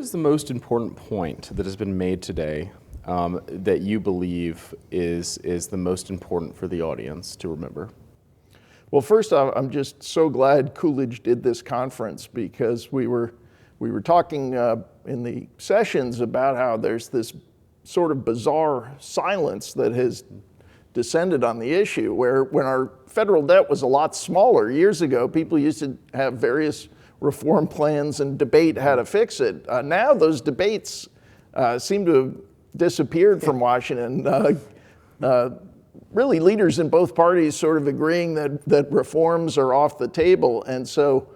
is the most important point that has been made today that you believe is the most important for the audience to remember? Well, first off, I'm just so glad Coolidge did this conference, because we were talking in the sessions about how there's this sort of bizarre silence that has descended on the issue, where when our federal debt was a lot smaller years ago, people used to have various reform plans and debate how to fix it. Now those debates seem to have disappeared from Washington. Really, leaders in both parties sort of agreeing that reforms are off the table. And so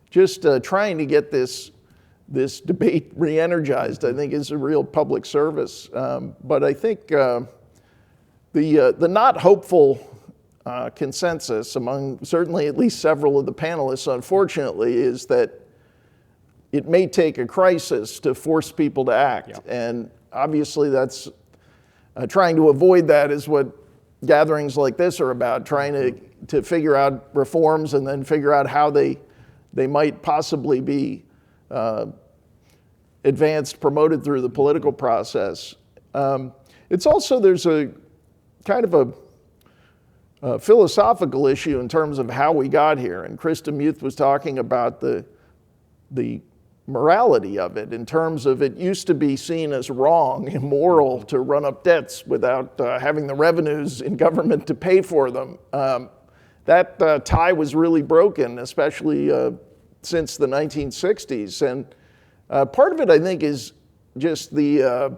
just trying to get this debate re-energized, I think, is a real public service. But I think the not hopeful consensus among certainly at least several of the panelists, unfortunately, is that it may take a crisis to force people to act. Yeah. And obviously that's trying to avoid that is what gatherings like this are about, trying to figure out reforms and then figure out how they might possibly be advanced, promoted through the political process. It's also, there's a kind of a philosophical issue in terms of how we got here. And Krista Muth was talking about the morality of it, in terms of it used to be seen as wrong, immoral to run up debts without having the revenues in government to pay for them. That tie was really broken, especially since the 1960s. And part of it, I think, is just the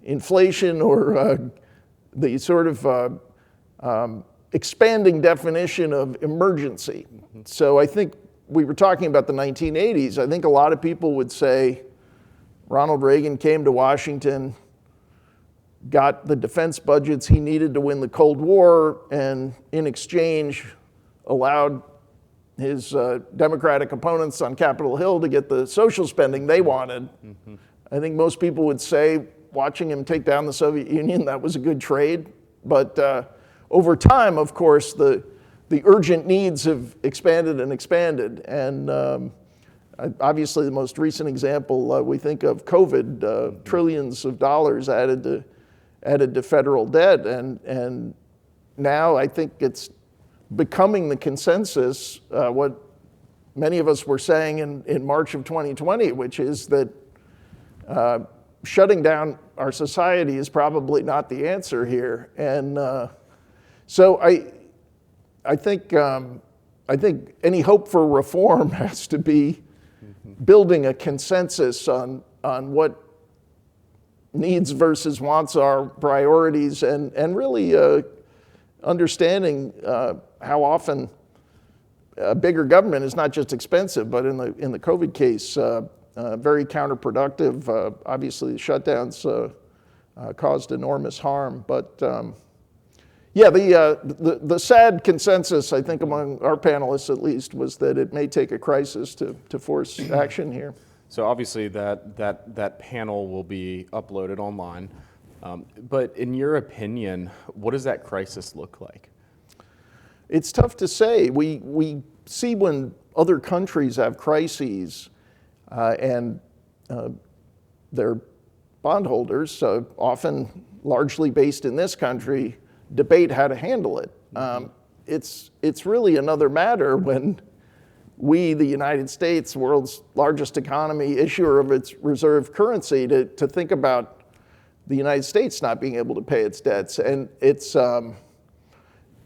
inflation or the sort of expanding definition of emergency. So I think we were talking about the 1980s. I think a lot of people would say Ronald Reagan came to Washington, got the defense budgets he needed to win the Cold War, and in exchange allowed his Democratic opponents on Capitol Hill to get the social spending they wanted. Mm-hmm. I think most people would say, watching him take down the Soviet Union, that was a good trade. But over time, of course, the urgent needs have expanded and expanded. And obviously the most recent example, we think of COVID, trillions of dollars added to federal debt. And now I think it's becoming the consensus, what many of us were saying in March of 2020, which is that shutting down our society is probably not the answer here. And so I think any hope for reform has to be building a consensus on what needs versus wants are, priorities, and really understanding how often bigger government is not just expensive, but in the COVID case, very counterproductive. Obviously, the shutdowns caused enormous harm, but. Yeah, the sad consensus, I think, among our panelists at least, was that it may take a crisis to force action here. So obviously that panel will be uploaded online. But in your opinion, what does that crisis look like? It's tough to say. We see when other countries have crises and their bondholders, often largely based in this country, debate how to handle it. It's really another matter when we, the United States, world's largest economy, issuer of its reserve currency, to think about the United States not being able to pay its debts. And it's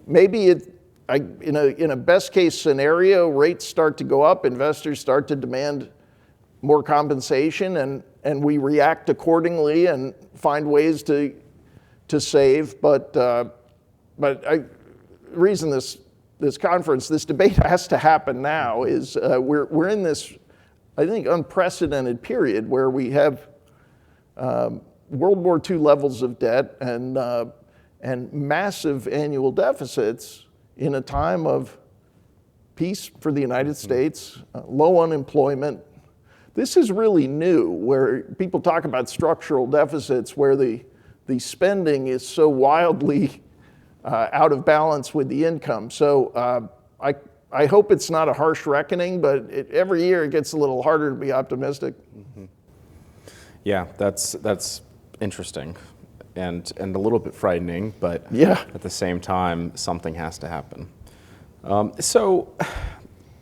maybe in a best case scenario, rates start to go up, investors start to demand more compensation, and we react accordingly and find ways to save, but the reason this conference, this debate has to happen now is we're in this, I think, unprecedented period where we have World War II levels of debt and massive annual deficits in a time of peace for the United States, low unemployment. This is really new, where people talk about structural deficits, where the spending is so wildly out of balance with the income. So I hope it's not a harsh reckoning, but every year it gets a little harder to be optimistic. Mm-hmm. Yeah, that's interesting, and a little bit frightening, but Yeah. at the same time, something has to happen. So,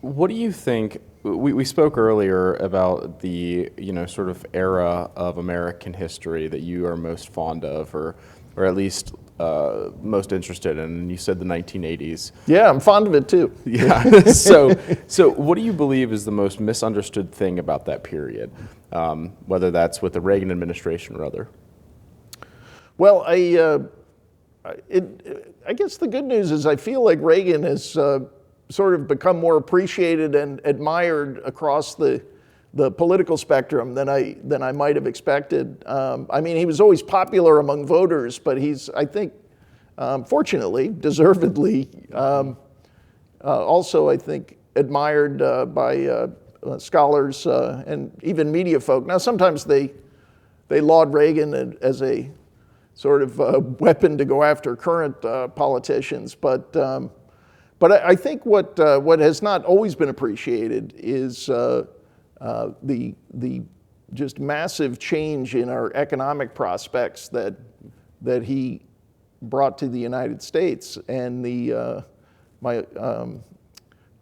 what do you think? We spoke earlier about the sort of era of American history that you are most fond of, or at least most interested in. And you said the 1980s. Yeah, I'm fond of it too. Yeah. So what do you believe is the most misunderstood thing about that period, whether that's with the Reagan administration or other? Well, I guess the good news is I feel like Reagan has sort of become more appreciated and admired across the political spectrum than I might have expected. I mean, he was always popular among voters, but he's, I think, fortunately, deservedly, also, I think, admired by scholars and even media folk. Now, sometimes they laud Reagan as a sort of weapon to go after current politicians, but I think what has not always been appreciated is the just massive change in our economic prospects that he brought to the United States. And one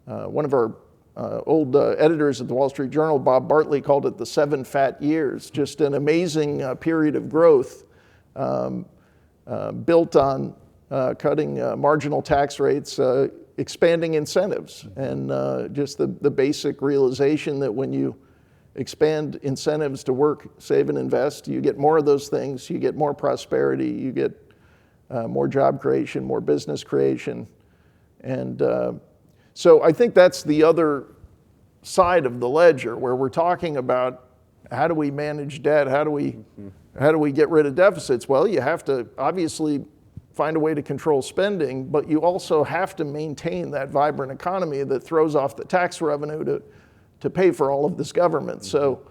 of our old editors at the Wall Street Journal, Bob Bartley, called it the 7 fat years. Just an amazing period of growth built on cutting marginal tax rates, expanding incentives, and just the basic realization that when you expand incentives to work, save, and invest, you get more of those things, you get more prosperity, you get more job creation, more business creation. And so I think that's the other side of the ledger, where we're talking about how do we manage debt, how do we get rid of deficits? Well, you have to obviously find a way to control spending, but you also have to maintain that vibrant economy that throws off the tax revenue to pay for all of this government. So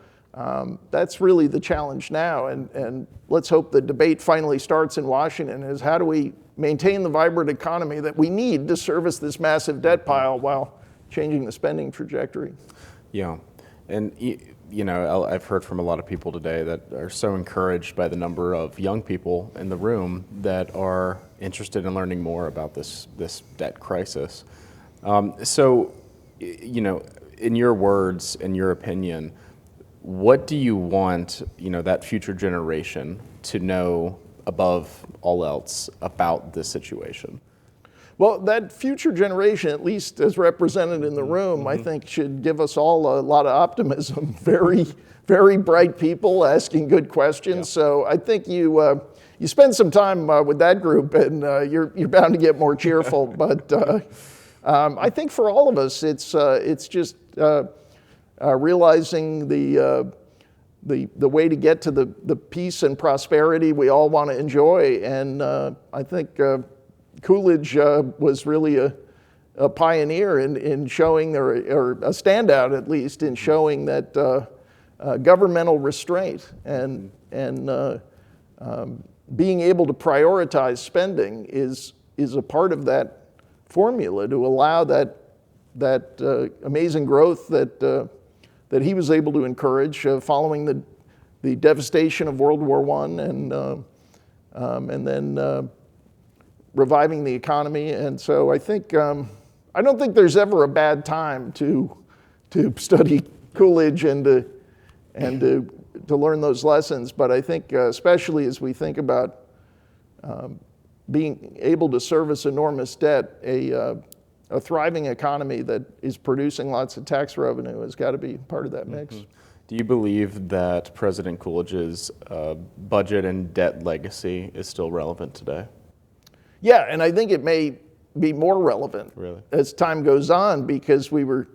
that's really the challenge now, and let's hope the debate finally starts in Washington, is how do we maintain the vibrant economy that we need to service this massive debt pile while changing the spending trajectory. Yeah, and I've heard from a lot of people today that are so encouraged by the number of young people in the room that are interested in learning more about this debt crisis. So, in your words, in your opinion, what do you want, that future generation to know above all else about this situation? Well, that future generation, at least as represented in the room, I think should give us all a lot of optimism. Very, very bright people asking good questions. Yeah. So I think you spend some time with that group, and you're bound to get more cheerful. But I think for all of us, it's just realizing the way to get to the peace and prosperity we all want to enjoy. And I think Coolidge was really a pioneer in showing, or a standout at least, in showing that governmental restraint and being able to prioritize spending is a part of that formula to allow that amazing growth that he was able to encourage following the devastation of World War I and then reviving the economy. And so I think I don't think there's ever a bad time to study Coolidge and to learn those lessons. But I think especially as we think about being able to service enormous debt, a thriving economy that is producing lots of tax revenue has got to be part of that mix. Mm-hmm. Do you believe that President Coolidge's budget and debt legacy is still relevant today? Yeah, and I think it may be more relevant as time goes on, because we were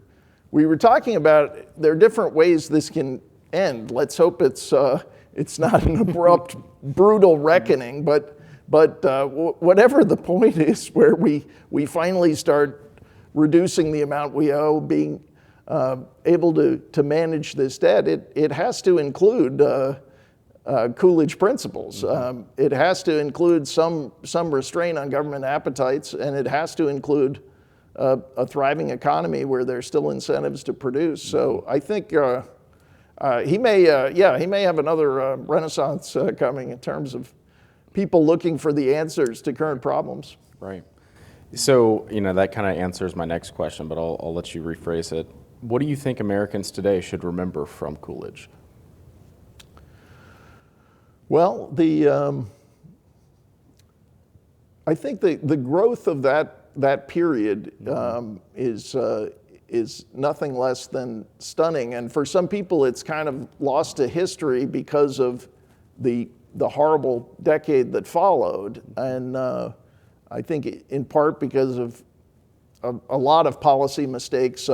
talking about there are different ways this can end. Let's hope it's not an abrupt, brutal reckoning, but whatever the point is, where we finally start reducing the amount we owe, being able to manage this debt, it has to include Coolidge principles. It has to include some restraint on government appetites, and it has to include a thriving economy where there's still incentives to produce. So I think he may have another renaissance coming in terms of people looking for the answers to current problems. Right. So, that kind of answers my next question, but I'll let you rephrase it. What do you think Americans today should remember from Coolidge? Well, I think the growth of that period is nothing less than stunning. And for some people, it's kind of lost to history because of the horrible decade that followed. And I think in part because of a lot of policy mistakes,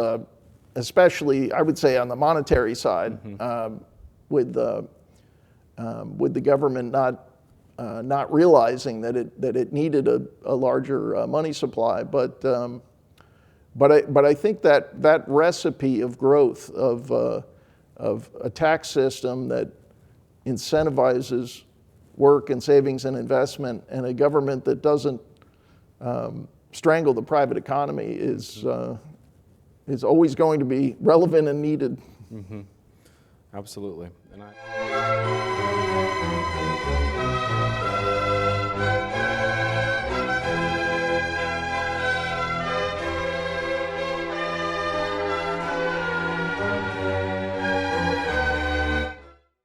especially I would say on the monetary side, with the government not realizing that it needed a larger money supply. But I think that recipe of growth of a tax system that incentivizes work and savings and investment, and a government that doesn't strangle the private economy is always going to be relevant and needed. Absolutely. And